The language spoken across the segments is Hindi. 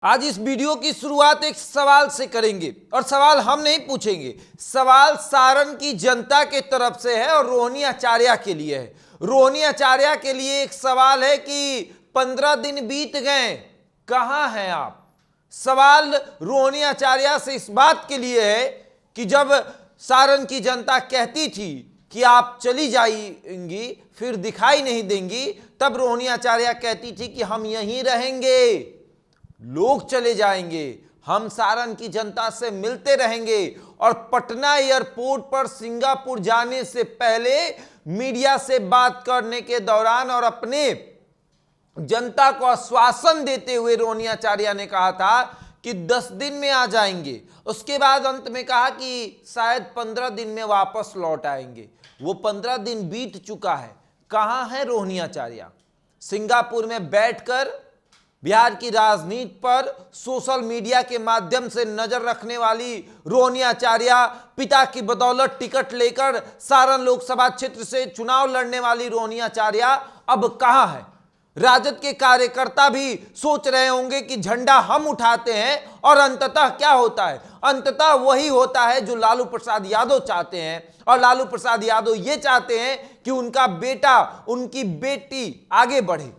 आज इस वीडियो की शुरुआत एक सवाल से करेंगे और सवाल हम नहीं पूछेंगे, सवाल सारण की जनता के तरफ से है और रोहिणी आचार्य के लिए है। रोहिणी आचार्य के लिए एक सवाल है कि 15 दिन बीत गए, कहां हैं आप। सवाल रोहिणी आचार्य से इस बात के लिए है कि जब सारण की जनता कहती थी कि आप चली जाएंगी फिर दिखाई नहीं देंगी, तब रोहिणी आचार्य कहती थी कि हम यहीं रहेंगे, लोग चले जाएंगे, हम सारण की जनता से मिलते रहेंगे। और पटना एयरपोर्ट पर सिंगापुर जाने से पहले मीडिया से बात करने के दौरान और अपने जनता को आश्वासन देते हुए रोहिणी आचार्य ने कहा था कि 10 दिन में आ जाएंगे। उसके बाद अंत में कहा कि शायद 15 दिन में वापस लौट आएंगे। वो 15 दिन बीत चुका है, कहां है रोहिणी आचार्य। सिंगापुर में बैठकर बिहार की राजनीति पर सोशल मीडिया के माध्यम से नजर रखने वाली रोहिणी आचार्य, पिता की बदौलत टिकट लेकर सारण लोकसभा क्षेत्र से चुनाव लड़ने वाली रोहिणी आचार्य अब कहां है। राजद के कार्यकर्ता भी सोच रहे होंगे कि झंडा हम उठाते हैं और अंततः क्या होता है, अंततः वही होता है जो लालू प्रसाद यादव चाहते हैं। और लालू प्रसाद यादव ये चाहते हैं कि उनका बेटा, उनकी बेटी आगे बढ़े।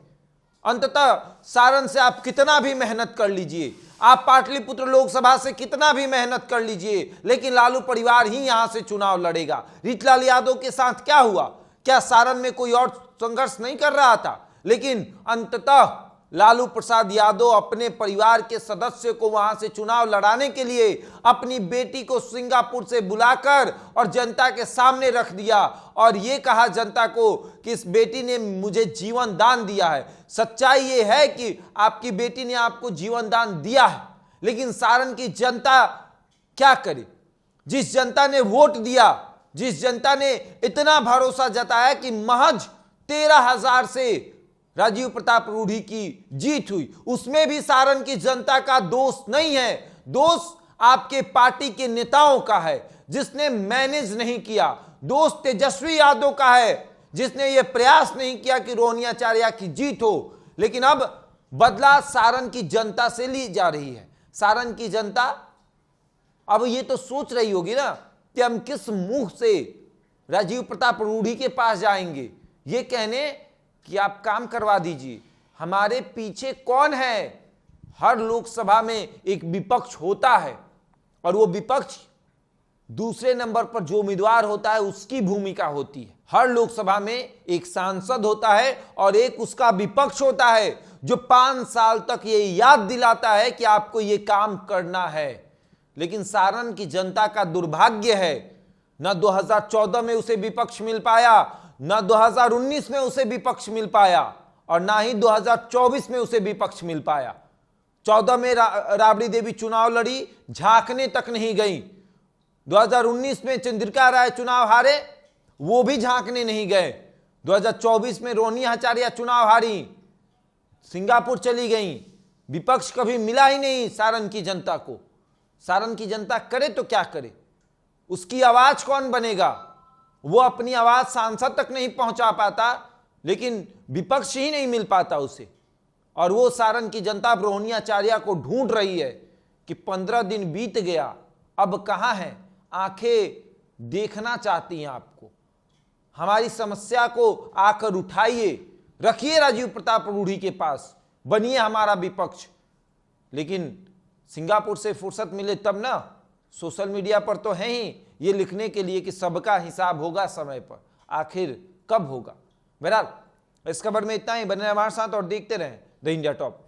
अंततः सारण से आप कितना भी मेहनत कर लीजिए, आप पाटलिपुत्र लोकसभा से कितना भी मेहनत कर लीजिए, लेकिन लालू परिवार ही यहां से चुनाव लड़ेगा। रीतलाल यादव के साथ क्या हुआ, क्या सारण में कोई और संघर्ष नहीं कर रहा था, लेकिन अंततः लालू प्रसाद यादव अपने परिवार के सदस्य को वहां से चुनाव लड़ाने के लिए अपनी बेटी को सिंगापुर से बुलाकर और जनता के सामने रख दिया और ये कहा जनता को कि इस बेटी ने मुझे जीवन दान दिया है। सच्चाई ये है कि आपकी बेटी ने आपको जीवन दान दिया है, लेकिन सारण की जनता क्या करे। जिस जनता ने वोट दिया, जिस जनता ने इतना भरोसा जताया कि महज 13,000 से राजीव प्रताप रूढ़ी की जीत हुई, उसमें भी सारण की जनता का दोष नहीं है, दोष आपके पार्टी के नेताओं का है जिसने मैनेज नहीं किया। दोष तेजस्वी यादव का है जिसने यह प्रयास नहीं किया कि रोहिणी आचार्य की जीत हो। लेकिन अब बदला सारण की जनता से ली जा रही है। सारण की जनता अब ये तो सोच रही होगी ना कि हम किस मुंह से राजीव प्रताप रूढ़ी के पास जाएंगे ये कहने कि आप काम करवा दीजिए, हमारे पीछे कौन है। हर लोकसभा में एक विपक्ष होता है और वो विपक्ष दूसरे नंबर पर जो उम्मीदवार होता है उसकी भूमिका होती है। हर लोकसभा में एक सांसद होता है और एक उसका विपक्ष होता है जो 5 साल तक ये याद दिलाता है कि आपको ये काम करना है। लेकिन सारण की जनता का दुर्भाग्य है, न 2014 में उसे विपक्ष मिल पाया, ना 2019 में उसे विपक्ष मिल पाया और ना ही 2024 में उसे विपक्ष मिल पाया। 14 में राबड़ी देवी चुनाव लड़ी, झांकने तक नहीं गई। 2019 में चंद्रिका राय चुनाव हारे, वो भी झांकने नहीं गए। 2024 में रोहिणी आचार्य चुनाव हारी, सिंगापुर चली गई। विपक्ष कभी मिला ही नहीं सारण की जनता को। सारण की जनता करे तो क्या करे, उसकी आवाज कौन बनेगा। वो अपनी आवाज सांसद तक नहीं पहुंचा पाता, लेकिन विपक्ष ही नहीं मिल पाता उसे। और वो सारण की जनता रोहिणी आचार्य को ढूंढ रही है कि 15 दिन बीत गया, अब कहां है। आंखें देखना चाहती हैं आपको, हमारी समस्या को आकर उठाइए, रखिए राजीव प्रताप रूढ़ी के पास, बनिए हमारा विपक्ष। लेकिन सिंगापुर से फुर्सत मिले तब ना, सोशल मीडिया पर तो है ही ये लिखने के लिए कि सबका हिसाब होगा समय पर, आखिर कब होगा। बहरहाल इस खबर में इतना ही। बने रहे हमारे साथ और देखते रहें द इंडिया टॉप।